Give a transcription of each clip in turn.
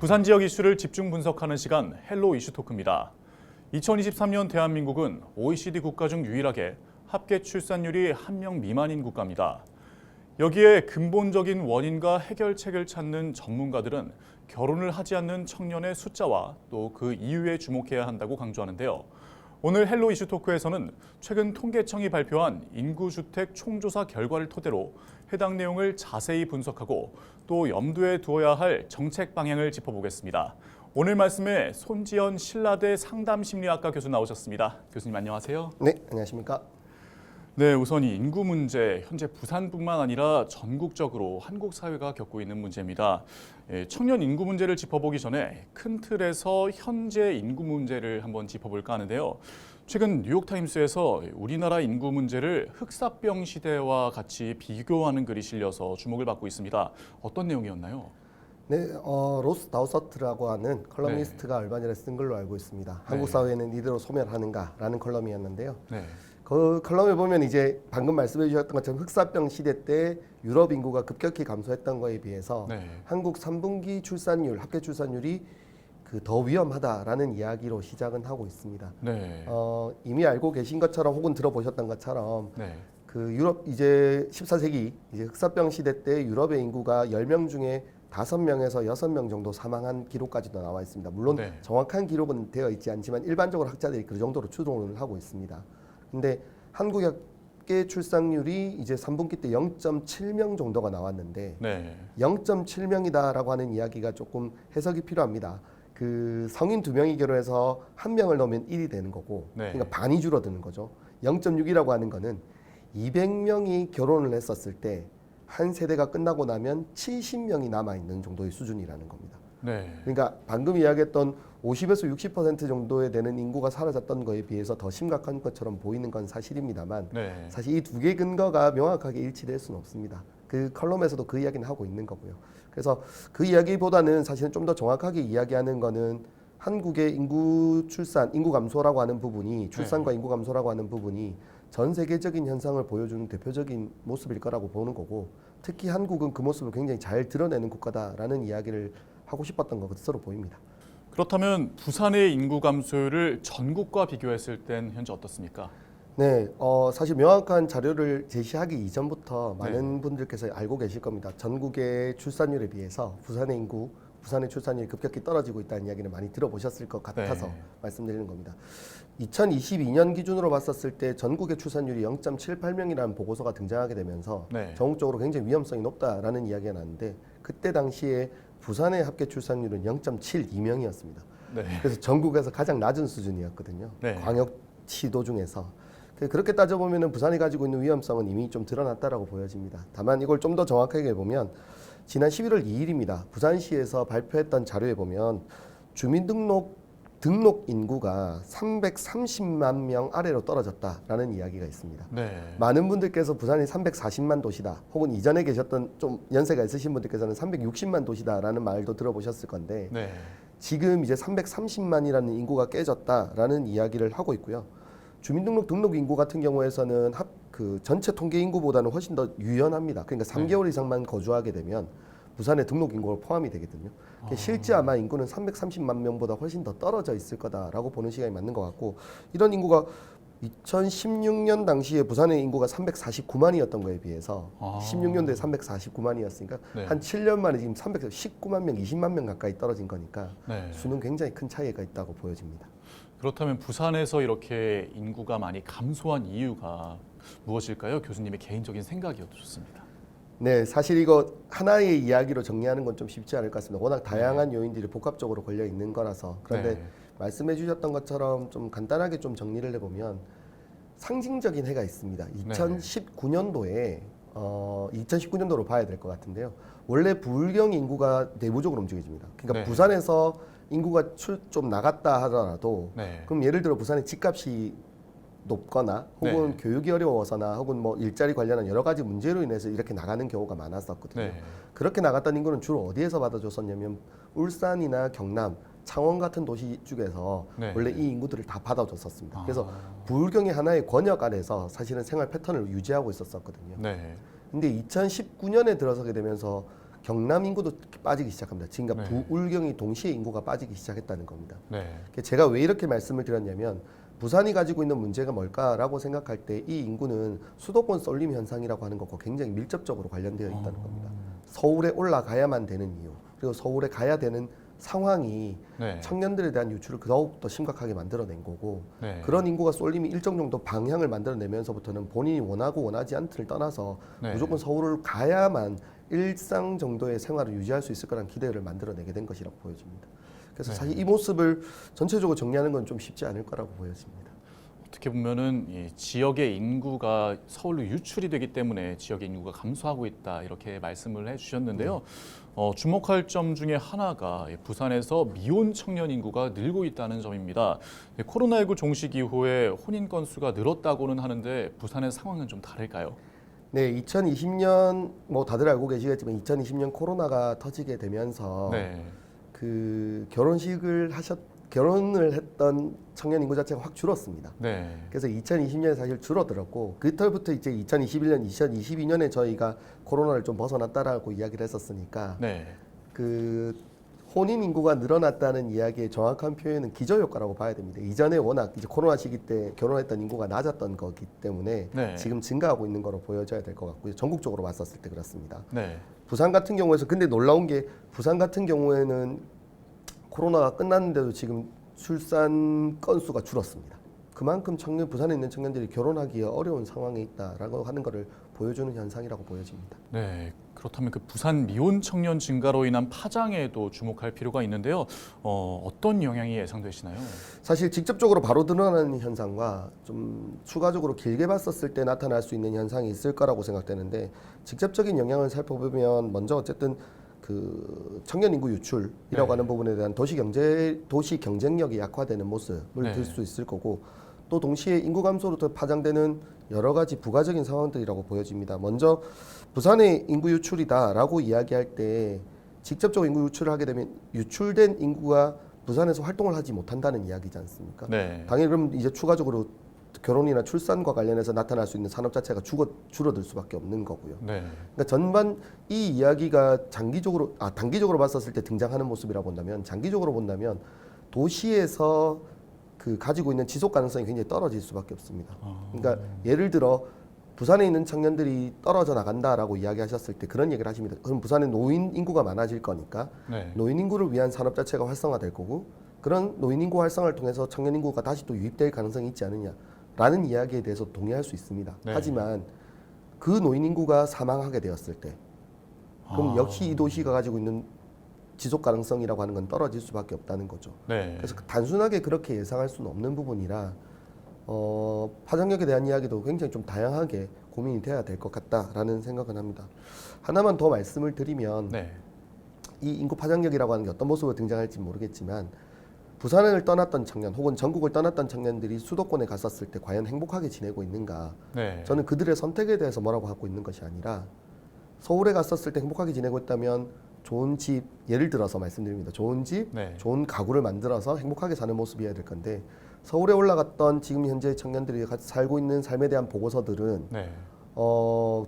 부산 지역 이슈를 집중 분석하는 시간 헬로 이슈 토크입니다. 2023년 대한민국은 OECD 국가 중 유일하게 합계 출산율이 1명 미만인 국가입니다. 여기에 근본적인 원인과 해결책을 찾는 전문가들은 결혼을 하지 않는 청년의 숫자와 또 그 이유에 주목해야 한다고 강조하는데요. 오늘 헬로 이슈 토크에서는 최근 통계청이 발표한 인구주택 총조사 결과를 토대로 해당 내용을 자세히 분석하고 또 염두에 두어야 할 정책 방향을 짚어보겠습니다. 오늘 말씀에 손지연 신라대 상담심리학과 교수 나오셨습니다. 교수님 안녕하세요. 네, 안녕하십니까. 네, 우선 이 인구 문제, 현재 부산뿐만 아니라 전국적으로 한국 사회가 겪고 있는 문제입니다. 청년 인구 문제를 짚어보기 전에 큰 틀에서 현재 인구 문제를 한번 짚어볼까 하는데요. 최근 뉴욕타임스에서 우리나라 인구 문제를 흑사병 시대와 같이 비교하는 글이 실려서 주목을 받고 있습니다. 어떤 내용이었나요? 네, 로스 다우서트라고 하는 컬럼니스트가 얼마 전에 쓴 걸로 알고 있습니다. 한국 사회는 이대로 소멸하는가라는 컬럼이었는데요. 네. 그 컬럼에 보면 이제 방금 말씀해 주셨던 것처럼 흑사병 시대 때 유럽 인구가 급격히 감소했던 거에 비해서 한국 3분기 출산율, 합계 출산율이 더 위험하다라는 이야기로 시작은 하고 있습니다. 네. 이미 알고 계신 것처럼 혹은 들어보셨던 것처럼 그 유럽 이제 14세기 이제 흑사병 시대 때 유럽의 인구가 10명 중에 5명에서 6명 정도 사망한 기록까지도 나와 있습니다. 물론 정확한 기록은 되어 있지 않지만 일반적으로 학자들이 그 정도로 추론을 하고 있습니다. 근데 한국의 합계 출산율이 이제 3분기 때 0.7명 정도가 나왔는데 0.7명이다라고 하는 이야기가 조금 해석이 필요합니다. 그 성인 2명이 결혼해서 1명을 넣으면 1이 되는 거고 그러니까 반이 줄어드는 거죠. 0.6이라고 하는 거는 200명이 결혼을 했었을 때 한 세대가 끝나고 나면 70명이 남아있는 정도의 수준이라는 겁니다. 그러니까 방금 이야기했던 50에서 60% 정도에 되는 인구가 사라졌던 거에 비해서 더 심각한 것처럼 보이는 건 사실입니다만 사실 이 두 개의 근거가 명확하게 일치될 수는 없습니다. 그 컬럼에서도 그 이야기는 하고 있는 거고요. 그래서 그 이야기보다는 사실은 좀 더 정확하게 이야기하는 거는 한국의 인구 출산, 인구 감소라고 하는 부분이 출산과 인구 감소라고 하는 부분이 전 세계적인 현상을 보여주는 대표적인 모습일 거라고 보는 거고 특히 한국은 그 모습을 굉장히 잘 드러내는 국가다라는 이야기를 하고 싶었던 것으로 보입니다. 그렇다면 부산의 인구 감소율을 전국과 비교했을 땐 현재 어떻습니까? 네, 사실 명확한 자료를 제시하기 이전부터 많은 분들께서 알고 계실 겁니다. 전국의 출산율에 비해서 부산의 출산율이 급격히 떨어지고 있다는 이야기를 많이 들어보셨을 것 같아서 말씀드리는 겁니다. 2022년 기준으로 봤었을 때 전국의 출산율이 0.78명이라는 보고서가 등장하게 되면서 전국적으로 굉장히 위험성이 높다라는 이야기가 나왔는데 그때 당시에 부산의 합계 출산율은 0.72명이었습니다. 그래서 전국에서 가장 낮은 수준이었거든요. 광역시도 중에서. 그렇게 따져보면 부산이 가지고 있는 위험성은 이미 좀 드러났다라고 보여집니다. 다만 이걸 좀 더 정확하게 보면 지난 11월 2일입니다. 부산시에서 발표했던 자료에 보면 주민등록 인구가 330만 명 아래로 떨어졌다라는 이야기가 있습니다. 많은 분들께서 부산이 340만 도시다 혹은 이전에 계셨던 좀 연세가 있으신 분들께서는 360만 도시다라는 말도 들어보셨을 건데 지금 이제 330만이라는 인구가 깨졌다라는 이야기를 하고 있고요. 등록 인구 같은 경우에서는 그 전체 통계 인구보다는 훨씬 더 유연합니다. 그러니까 3개월 이상만 거주하게 되면 부산의 등록 인구가 포함이 되거든요. 실제 아마 인구는 330만 명보다 훨씬 더 떨어져 있을 거다라고 보는 시각이 맞는 것 같고 이런 인구가 2016년 당시에 부산의 인구가 349만이었던 거에 비해서 16년도에 349만이었으니까 한 7년 만에 지금 319만 명, 20만 명 가까이 떨어진 거니까 수는 굉장히 큰 차이가 있다고 보여집니다. 그렇다면 부산에서 이렇게 인구가 많이 감소한 이유가 무엇일까요? 교수님의 개인적인 생각이어도 좋습니다. 네, 사실 이거 하나의 이야기로 정리하는 건 좀 쉽지 않을 것 같습니다. 워낙 다양한 요인들이 복합적으로 걸려 있는 거라서. 그런데 말씀해 주셨던 것처럼 좀 간단하게 좀 정리를 해보면 상징적인 해가 있습니다. 2019년도에 2019년도로 봐야 될 것 같은데요. 원래 부울경 인구가 내부적으로 움직여집니다. 그러니까 부산에서 인구가 좀 나갔다 하더라도 그럼 예를 들어 부산의 집값이 높거나 혹은 교육이 어려워서나 혹은 뭐 일자리 관련한 여러 가지 문제로 인해서 이렇게 나가는 경우가 많았었거든요. 그렇게 나갔던 인구는 주로 어디에서 받아줬었냐면 울산이나 경남, 창원 같은 도시 쪽에서 원래 이 인구들을 다 받아줬었습니다. 그래서 부울경의 하나의 권역 안에서 사실은 생활 패턴을 유지하고 있었거든요. 근데 2019년에 들어서게 되면서 경남 인구도 빠지기 시작합니다. 지금 네. 부울경이 동시에 인구가 빠지기 시작했다는 겁니다. 네. 제가 왜 이렇게 말씀을 드렸냐면 부산이 가지고 있는 문제가 뭘까라고 생각할 때 이 인구는 수도권 쏠림 현상이라고 하는 것과 굉장히 밀접적으로 관련되어 있다는 겁니다. 서울에 올라가야만 되는 이유, 그리고 서울에 가야 되는 상황이 네. 청년들에 대한 유출을 더욱더 심각하게 만들어낸 거고 네. 그런 인구가 쏠림이 일정 정도 방향을 만들어내면서부터는 본인이 원하고 원하지 않든을 떠나서 네. 무조건 서울을 가야만 일상 정도의 생활을 유지할 수 있을 거란 기대를 만들어내게 된 것이라고 보여집니다. 그래서 네. 사실 이 모습을 전체적으로 정리하는 건 좀 쉽지 않을 거라고 보여집니다. 어떻게 보면은 이 지역의 인구가 서울로 유출이 되기 때문에 지역의 인구가 감소하고 있다 이렇게 말씀을 해주셨는데요. 주목할 점 중에 하나가 부산에서 미혼 청년 인구가 늘고 있다는 점입니다. 코로나19 종식 이후에 혼인 건수가 늘었다고는 하는데 부산의 상황은 좀 다를까요? 네, 2020년 뭐 다들 알고 계시겠지만 2020년 코로나가 터지게 되면서 네. 그 결혼을 했던 청년 인구 자체가 확 줄었습니다. 네. 그래서 2020년에 사실 줄어들었고 그때부터 이제 2021년, 2022년에 저희가 코로나를 좀 벗어났다라고 이야기를 했었으니까 네. 그 혼인 인구가 늘어났다는 이야기의 정확한 표현은 기저효과라고 봐야 됩니다. 이전에 워낙 이제 코로나 시기 때 결혼했던 인구가 낮았던 거기 때문에 네. 지금 증가하고 있는 거로 보여져야 될 것 같고요. 전국적으로 봤었을 때 그렇습니다. 네. 부산 같은 경우에서 근데 놀라운 게 부산 같은 경우에는 코로나가 끝났는데도 지금 출산 건수가 줄었습니다. 그만큼 부산에 있는 청년들이 결혼하기 어려운 상황에 있다라고 하는 것을 보여주는 현상이라고 보여집니다. 네, 그렇다면 그 부산 미혼 청년 증가로 인한 파장에도 주목할 필요가 있는데요. 어떤 영향이 예상되시나요? 사실 직접적으로 바로 드러나는 현상과 좀 추가적으로 길게 봤었을 때 나타날 수 있는 현상이 있을 거라고 생각되는데 직접적인 영향을 살펴보면 먼저 어쨌든 그 청년 인구 유출이라고 네. 하는 부분에 대한 도시 경쟁력이 약화되는 모습을 네. 들 수 있을 거고 또 동시에 인구 감소로 더 파장되는 여러 가지 부가적인 상황들이라고 보여집니다. 먼저 부산의 인구 유출이다라고 이야기할 때 직접적으로 인구 유출을 하게 되면 유출된 인구가 부산에서 활동을 하지 못한다는 이야기지 않습니까? 네. 당연히 그럼 이제 추가적으로 결혼이나 출산과 관련해서 나타날 수 있는 산업 자체가 줄어들 수밖에 없는 거고요. 네. 그러니까 전반 이 이야기가 단기적으로 봤었을 때 등장하는 모습이라 본다면 장기적으로 본다면 도시에서 그 가지고 있는 지속 가능성이 굉장히 떨어질 수밖에 없습니다. 그러니까 예를 들어 부산에 있는 청년들이 떨어져 나간다라고 이야기하셨을 때 그런 얘기를 하십니다. 그럼 부산에 노인 인구가 많아질 거니까 네. 노인 인구를 위한 산업 자체가 활성화될 거고 그런 노인 인구 활성화를 통해서 청년 인구가 다시 또 유입될 가능성이 있지 않느냐라는 이야기에 대해서 동의할 수 있습니다. 네. 하지만 그 노인 인구가 사망하게 되었을 때 그럼 역시 이 도시가 가지고 있는 지속 가능성이라고 하는 건 떨어질 수밖에 없다는 거죠. 네. 그래서 단순하게 그렇게 예상할 수는 없는 부분이라 파장력에 대한 이야기도 굉장히 좀 다양하게 고민이 돼야 될 것 같다라는 생각은 합니다. 하나만 더 말씀을 드리면 네. 이 인구 파장력이라고 하는 게 어떤 모습으로 등장할지 모르겠지만 부산을 떠났던 청년 혹은 전국을 떠났던 청년들이 수도권에 갔었을 때 과연 행복하게 지내고 있는가? 네. 저는 그들의 선택에 대해서 뭐라고 하고 있는 것이 아니라 서울에 갔었을 때 행복하게 지내고 있다면 좋은 집, 예를 들어서 말씀드립니다. 좋은 집, 네. 좋은 가구를 만들어서 행복하게 사는 모습이어야 될 건데 서울에 올라갔던 지금 현재 청년들이 같이 살고 있는 삶에 대한 보고서들은 네.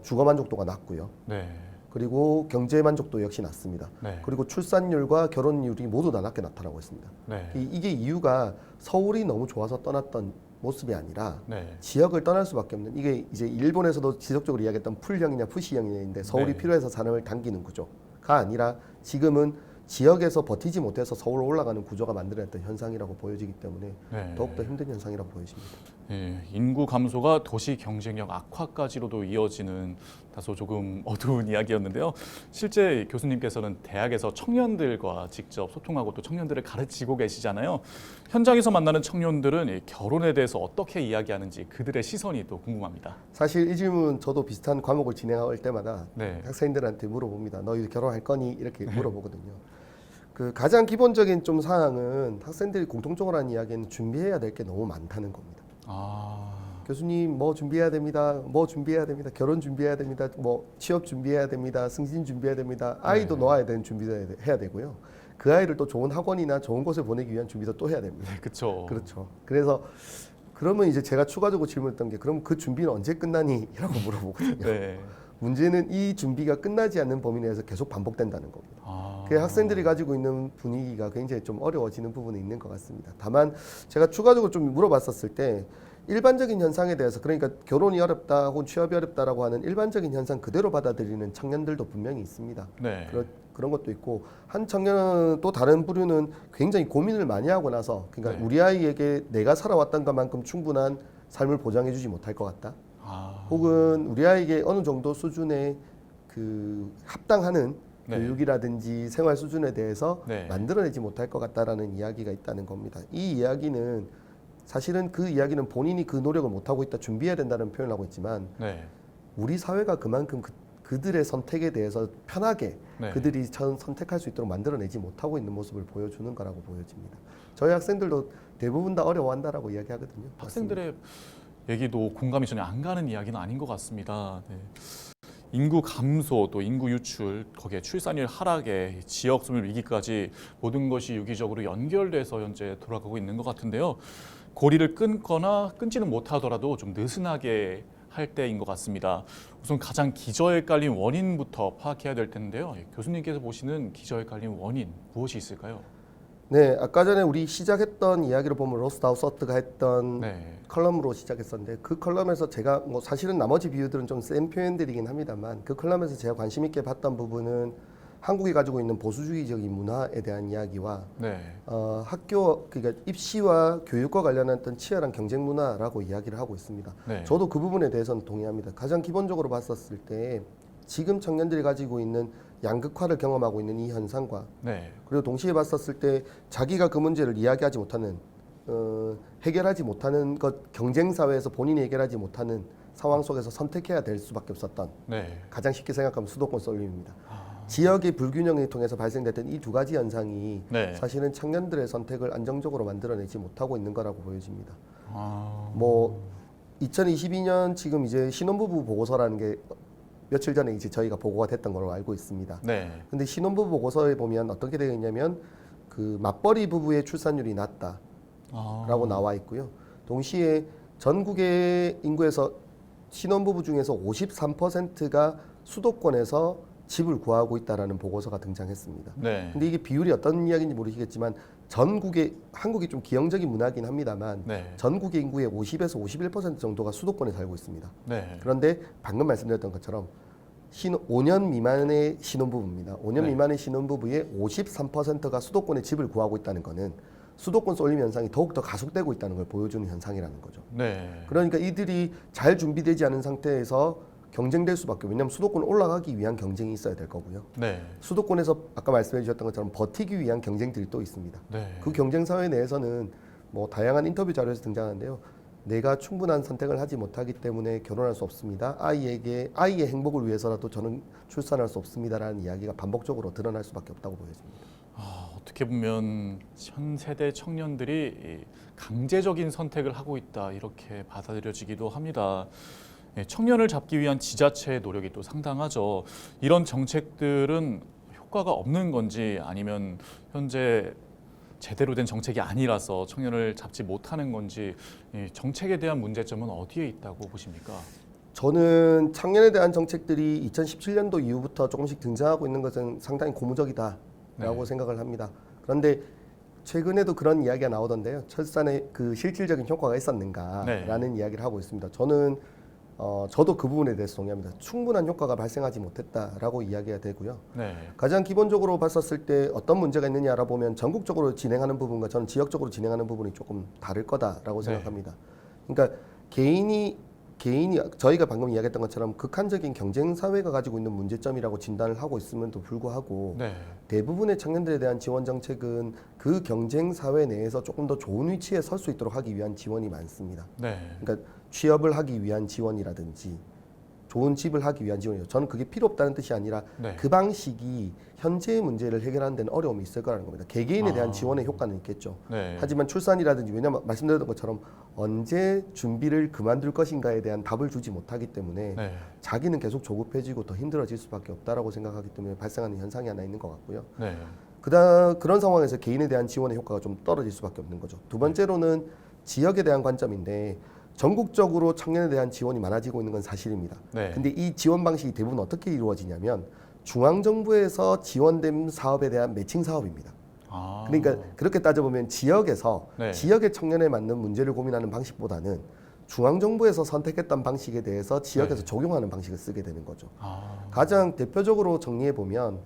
주거 만족도가 낮고요. 네. 그리고 경제 만족도 역시 낮습니다. 네. 그리고 출산율과 결혼율이 모두 다 낮게 나타나고 있습니다. 네. 이게 이유가 서울이 너무 좋아서 떠났던 모습이 아니라 네. 지역을 떠날 수밖에 없는 이게 이제 일본에서도 지속적으로 이야기했던 풀형이냐 푸시형인데 서울이 네. 필요해서 사람을 당기는 구조가 아니라 지금은 지역에서 버티지 못해서 서울로 올라가는 구조가 만들어냈던 현상이라고 보여지기 때문에 네. 더욱더 힘든 현상이라고 보여집니다. 예, 인구 감소가 도시 경쟁력 악화까지로도 이어지는 다소 조금 어두운 이야기였는데요. 실제 교수님께서는 대학에서 청년들과 직접 소통하고 또 청년들을 가르치고 계시잖아요. 현장에서 만나는 청년들은 이 결혼에 대해서 어떻게 이야기하는지 그들의 시선이 또 궁금합니다. 사실 이 질문 저도 비슷한 과목을 진행할 때마다 네. 학생들한테 물어봅니다. 너 이제 결혼할 거니? 이렇게 물어보거든요. 그 가장 기본적인 좀 사항은 학생들이 공통적으로 하는 이야기는 준비해야 될 게 너무 많다는 겁니다. 교수님 뭐 준비해야 됩니다. 뭐 준비해야 됩니다. 결혼 준비해야 됩니다. 뭐 취업 준비해야 됩니다. 승진 준비해야 됩니다. 아이도 네. 놓아야 되는 준비도 해야 되고요. 그 아이를 또 좋은 학원이나 좋은 곳에 보내기 위한 준비도 또 해야 됩니다. 네, 그렇죠. 그렇죠. 그래서 그러면 이제 제가 추가적으로 질문했던 게 그럼 그 준비는 언제 끝나니? 라고 물어보거든요. 네. 문제는 이 준비가 끝나지 않는 범위 내에서 계속 반복된다는 겁니다. 그 학생들이 가지고 있는 분위기가 굉장히 좀 어려워지는 부분이 있는 것 같습니다. 다만 제가 추가적으로 좀 물어봤었을 때 일반적인 현상에 대해서, 그러니까 결혼이 어렵다 혹은 취업이 어렵다라고 하는 일반적인 현상 그대로 받아들이는 청년들도 분명히 있습니다. 네. 그런 것도 있고, 한 청년은 또 다른 부류는 굉장히 고민을 많이 하고 나서, 그러니까 네. 우리 아이에게 내가 살아왔던 것만큼 충분한 삶을 보장해주지 못할 것 같다. 혹은 우리 아이에게 어느 정도 수준의 그 합당하는 네. 교육이라든지 생활 수준에 대해서 네. 만들어내지 못할 것 같다라는 이야기가 있다는 겁니다. 이 이야기는 사실은 그 이야기는 본인이 그 노력을 못하고 있다, 준비해야 된다는 표현을 하고 있지만 네. 우리 사회가 그만큼 그들의 선택에 대해서 편하게 네. 그들이 선택할 수 있도록 만들어내지 못하고 있는 모습을 보여주는 거라고 보여집니다. 저희 학생들도 대부분 다 어려워한다라고 이야기하거든요. 학생들의 얘기도 공감이 전혀 안 가는 이야기는 아닌 것 같습니다. 네. 인구 감소, 또 인구 유출, 거기에 출산율 하락에 지역 소멸 위기까지 모든 것이 유기적으로 연결돼서 현재 돌아가고 있는 것 같은데요. 고리를 끊거나 끊지는 못하더라도 좀 느슨하게 할 때인 것 같습니다. 우선 가장 기저헷갈린 원인부터 파악해야 될 텐데요. 교수님께서 보시는 기저헷갈린 원인 무엇이 있을까요? 네, 아까 전에 우리 시작했던 이야기를 보면 로스타우 서트가 했던 네. 컬럼으로 시작했었는데, 그 컬럼에서 제가 뭐 사실은 나머지 비유들은 좀 센 표현들이긴 합니다만, 그 컬럼에서 제가 관심 있게 봤던 부분은 한국이 가지고 있는 보수주의적인 문화에 대한 이야기와 네. 학교, 그러니까 입시와 교육과 관련했던 치열한 경쟁 문화라고 이야기를 하고 있습니다. 네. 저도 그 부분에 대해서는 동의합니다. 가장 기본적으로 봤었을 때 지금 청년들이 가지고 있는 양극화를 경험하고 있는 이 현상과, 네. 그리고 동시에 봤었을 때 자기가 그 문제를 이야기하지 못하는, 해결하지 못하는 것, 경쟁 사회에서 본인이 해결하지 못하는 상황 속에서 선택해야 될 수밖에 없었던, 네. 가장 쉽게 생각하면 수도권 쏠림입니다. 지역의 불균형을 통해서 발생됐던 이 두 가지 현상이 네. 사실은 청년들의 선택을 안정적으로 만들어내지 못하고 있는 거라고 보여집니다. 아, 뭐 2022년 지금 이제 신혼부부 보고서라는 게 며칠 전에 이제 저희가 보고가 됐던 걸로 알고 있습니다. 네. 근데 신혼부부 보고서에 보면 어떻게 되어 있냐면 그 맞벌이 부부의 출산율이 낮다라고 나와 있고요. 동시에 전국의 인구에서 신혼부부 중에서 53%가 수도권에서 집을 구하고 있다라는 보고서가 등장했습니다. 네. 근데 이게 비율이 어떤 이야기인지 모르시겠지만 전국의, 한국이 좀 기형적인 문화긴 합니다만 네. 전국의 인구의 50에서 51% 정도가 수도권에 살고 있습니다. 네. 그런데 방금 말씀드렸던 것처럼 5년 미만의 신혼부부입니다. 5년 네. 미만의 신혼부부의 53%가 수도권에 집을 구하고 있다는 것은 수도권 쏠림 현상이 더욱더 가속되고 있다는 걸 보여주는 현상이라는 거죠. 네. 그러니까 이들이 잘 준비되지 않은 상태에서 경쟁될 수밖에 없어요. 왜냐하면 수도권 올라가기 위한 경쟁이 있어야 될 거고요. 네. 수도권에서 아까 말씀해 주셨던 것처럼 버티기 위한 경쟁들이 또 있습니다. 네. 그 경쟁 사회 내에서는 뭐 다양한 인터뷰 자료에서 등장하는데요. 내가 충분한 선택을 하지 못하기 때문에 결혼할 수 없습니다. 아이의 행복을 위해서라도 저는 출산할 수 없습니다라는 이야기가 반복적으로 드러날 수밖에 없다고 보여집니다. 어떻게 보면 현 세대 청년들이 강제적인 선택을 하고 있다, 이렇게 받아들여지기도 합니다. 청년을 잡기 위한 지자체의 노력이 또 상당하죠. 이런 정책들은 효과가 없는 건지, 아니면 현재 제대로 된 정책이 아니라서 청년을 잡지 못하는 건지, 이 정책에 대한 문제점은 어디에 있다고 보십니까? 저는 청년에 대한 정책들이 2017년도 이후부터 조금씩 등장하고 있는 것은 상당히 고무적이다라고 생각을 합니다. 그런데 최근에도 그런 이야기가 나오던데요. 출산에 그 실질적인 효과가 있었는가라는 이야기를 하고 있습니다. 저도 그 부분에 대해서 동의합니다. 충분한 효과가 발생하지 못했다라고 이야기가 되고요. 네. 가장 가장 기본적으로 봤었을 때 어떤 문제가 있느냐 알아보면 전국적으로 진행하는 부분과 저는 지역적으로 진행하는 부분이 조금 다를 거다라고 생각합니다. 그러니까 개인이 저희가 방금 이야기했던 것처럼 극한적인 경쟁 사회가 가지고 있는 문제점이라고 진단을 하고 있음에도 불구하고 네. 대부분의 청년들에 대한 지원 정책은 그 경쟁 사회 내에서 조금 더 좋은 위치에 설 수 있도록 하기 위한 지원이 많습니다. 네. 그러니까 취업을 하기 위한 지원이라든지 좋은 집을 하기 위한 지원이요. 저는 그게 필요 없다는 뜻이 아니라 네. 그 방식이 현재의 문제를 해결하는 데는 어려움이 있을 거라는 겁니다. 개개인에 대한 지원의 효과는 있겠죠. 네. 하지만 출산이라든지, 왜냐하면 말씀드렸던 것처럼 언제 준비를 그만둘 것인가에 대한 답을 주지 못하기 때문에 네. 자기는 계속 조급해지고 더 힘들어질 수밖에 없다라고 생각하기 때문에 발생하는 현상이 하나 있는 것 같고요. 네. 그런 상황에서 개인에 대한 지원의 효과가 좀 떨어질 수밖에 없는 거죠. 두 번째로는 지역에 대한 관점인데, 전국적으로 청년에 대한 지원이 많아지고 있는 건 사실입니다. 네. 근데 이 지원 방식이 대부분 어떻게 이루어지냐면 중앙정부에서 지원된 사업에 대한 매칭 사업입니다. 아. 그러니까 그렇게 따져보면 지역에서 네. 지역의 청년에 맞는 문제를 고민하는 방식보다는 중앙정부에서 선택했던 방식에 대해서 지역에서 네. 적용하는 방식을 쓰게 되는 거죠. 아. 가장 대표적으로 정리해 보면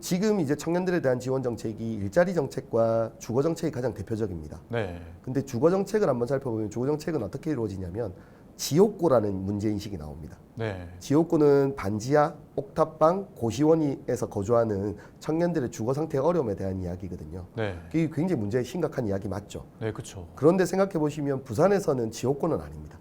지금 이제 청년들에 대한 지원 정책이 일자리 정책과 주거 정책이 가장 대표적입니다. 네. 근데 주거 정책을 한번 살펴보면 주거 정책은 어떻게 이루어지냐면 지옥고라는 문제 인식이 나옵니다. 네. 지옥고는 반지하, 옥탑방, 고시원에서 거주하는 청년들의 주거 상태의 어려움에 대한 이야기거든요. 네. 이게 굉장히 문제가 심각한 이야기 맞죠? 네, 그렇죠. 그런데 생각해 보시면 부산에서는 지옥고는 아닙니다.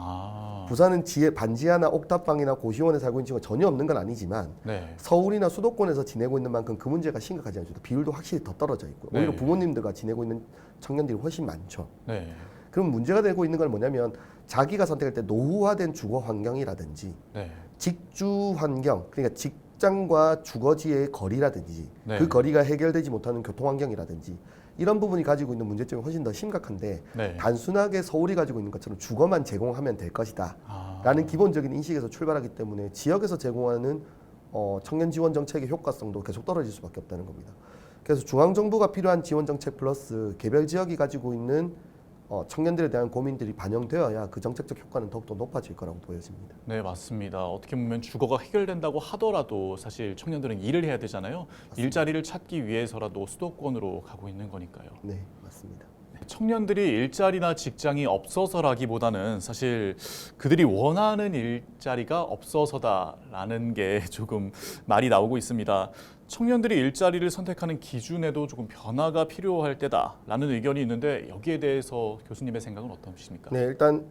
아. 부산은 반지하나 옥탑방이나 고시원에 살고 있는 친구가 전혀 없는 건 아니지만 네. 서울이나 수도권에서 지내고 있는 만큼 그 문제가 심각하지 않죠. 비율도 확실히 더 떨어져 있고 오히려 네. 부모님들과 지내고 있는 청년들이 훨씬 많죠. 네. 그럼 문제가 되고 있는 건 뭐냐면 자기가 선택할 때 노후화된 주거 환경이라든지 네. 직주 환경, 그러니까 직장과 주거지의 거리라든지 네. 그 거리가 해결되지 못하는 교통 환경이라든지 이런 부분이 가지고 있는 문제점이 훨씬 더 심각한데 네. 단순하게 서울이 가지고 있는 것처럼 주거만 제공하면 될 것이다 아. 라는 기본적인 인식에서 출발하기 때문에 지역에서 제공하는 청년 지원 정책의 효과성도 계속 떨어질 수밖에 없다는 겁니다. 그래서 중앙정부가 필요한 지원 정책 플러스 개별 지역이 가지고 있는 청년들에 대한 고민들이 반영되어야 그 정책적 효과는 더욱더 높아질 거라고 보여집니다. 네, 맞습니다. 어떻게 보면 주거가 해결된다고 하더라도 사실 청년들은 일을 해야 되잖아요. 일자리를 찾기 위해서라도 수도권으로 가고 있는 거니까요. 네, 맞습니다. 청년들이 일자리나 직장이 없어서라기보다는 사실 그들이 원하는 일자리가 없어서다라는 게 조금 말이 나오고 있습니다. 청년들이 일자리를 선택하는 기준에도 조금 변화가 필요할 때다라는 의견이 있는데 여기에 대해서 교수님의 생각은 어떠십니까? 네, 일단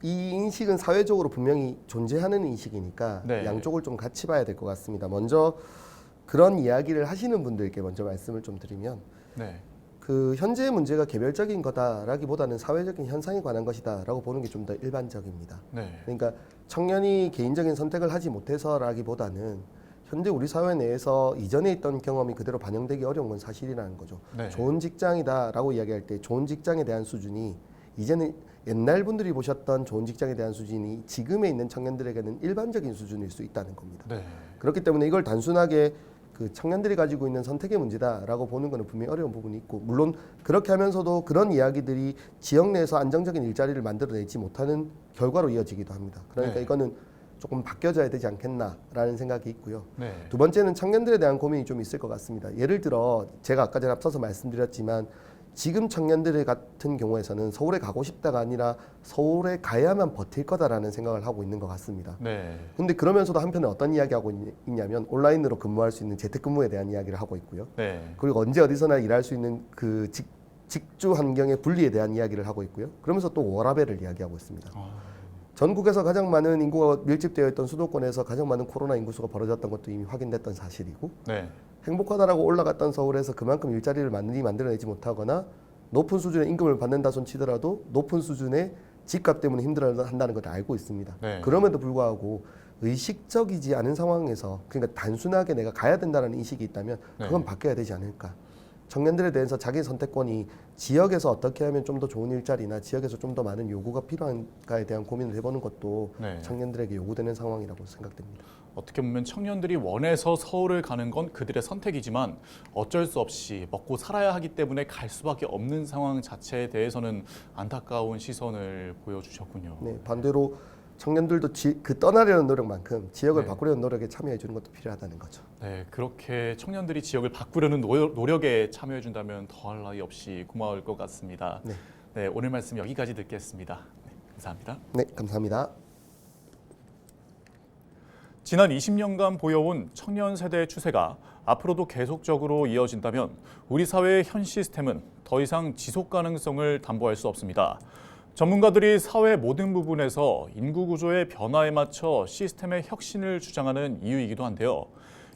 이 인식은 사회적으로 분명히 존재하는 인식이니까 네. 양쪽을 좀 같이 봐야 될 것 같습니다. 먼저 그런 이야기를 하시는 분들께 먼저 말씀을 좀 드리면 네. 현재의 문제가 개별적인 거다라기보다는 사회적인 현상에 관한 것이다라고 보는 게 좀 더 일반적입니다. 네. 그러니까 청년이 개인적인 선택을 하지 못해서라기보다는 현재 우리 사회 내에서 이전에 있던 경험이 그대로 반영되기 어려운 건 사실이라는 거죠. 네. 좋은 직장이다라고 이야기할 때 좋은 직장에 대한 수준이 이제는 옛날 분들이 보셨던 좋은 직장에 대한 수준이 지금에 있는 청년들에게는 일반적인 수준일 수 있다는 겁니다. 네. 그렇기 때문에 이걸 단순하게 청년들이 가지고 있는 선택의 문제다라고 보는 것은 분명히 어려운 부분이 있고 물론 그렇게 하면서도 그런 이야기들이 지역 내에서 안정적인 일자리를 만들어내지 못하는 결과로 이어지기도 합니다. 그러니까 네. 이거는 조금 바뀌어져야 되지 않겠나라는 생각이 있고요. 네. 두 번째는 청년들에 대한 고민이 좀 있을 것 같습니다. 예를 들어 제가 아까 전에 앞서서 말씀드렸지만 지금 청년들 같은 경우에서는 서울에 가고 싶다가 아니라 서울에 가야만 버틸 거다라는 생각을 하고 있는 것 같습니다. 네. 근데 그러면서도 한편에 어떤 이야기하고 있냐면 온라인으로 근무할 수 있는 재택근무에 대한 이야기를 하고 있고요. 네. 그리고 언제 어디서나 일할 수 있는 직주 환경의 분리에 대한 이야기를 하고 있고요. 그러면서 또 워라밸을 이야기하고 있습니다. 전국에서 가장 많은 인구가 밀집되어 있던 수도권에서 가장 많은 코로나 인구수가 벌어졌던 것도 이미 확인됐던 사실이고 네. 행복하다라고 올라갔던 서울에서 그만큼 일자리를 많이 만들어내지 못하거나 높은 수준의 임금을 받는다 손 치더라도 높은 수준의 집값 때문에 힘들어한다는 걸 알고 있습니다. 네. 그럼에도 불구하고 의식적이지 않은 상황에서 그러니까 단순하게 내가 가야 된다는 인식이 있다면 그건 네. 바뀌어야 되지 않을까. 청년들에 대해서 자기 선택권이 지역에서 어떻게 하면 좀 더 좋은 일자리나 지역에서 좀 더 많은 요구가 필요한가에 대한 고민을 해보는 것도 네. 청년들에게 요구되는 상황이라고 생각됩니다. 어떻게 보면 청년들이 원해서 서울을 가는 건 그들의 선택이지만 어쩔 수 없이 먹고 살아야 하기 때문에 갈 수밖에 없는 상황 자체에 대해서는 안타까운 시선을 보여주셨군요. 네, 반대로 청년들도 떠나려는 노력만큼 지역을 네. 바꾸려는 노력에 참여해 주는 것도 필요하다는 거죠. 네, 그렇게 청년들이 지역을 바꾸려는 노력에 참여해 준다면 더할 나위 없이 고마울 것 같습니다. 네. 네, 오늘 말씀 여기까지 듣겠습니다. 네, 감사합니다. 네, 감사합니다. 지난 20년간 보여온 청년 세대의 추세가 앞으로도 계속적으로 이어진다면 우리 사회의 현 시스템은 더 이상 지속 가능성을 담보할 수 없습니다. 전문가들이 사회 모든 부분에서 인구 구조의 변화에 맞춰 시스템의 혁신을 주장하는 이유이기도 한데요.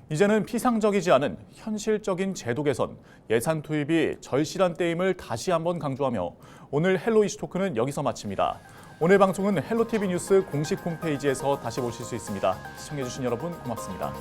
이제는 피상적이지 않은 현실적인 제도 개선, 예산 투입이 절실한 때임을 다시 한번 강조하며 오늘 헬로 이슈 토크는 여기서 마칩니다. 오늘 방송은 헬로티비 뉴스 공식 홈페이지에서 다시 보실 수 있습니다. 시청해주신 여러분 고맙습니다.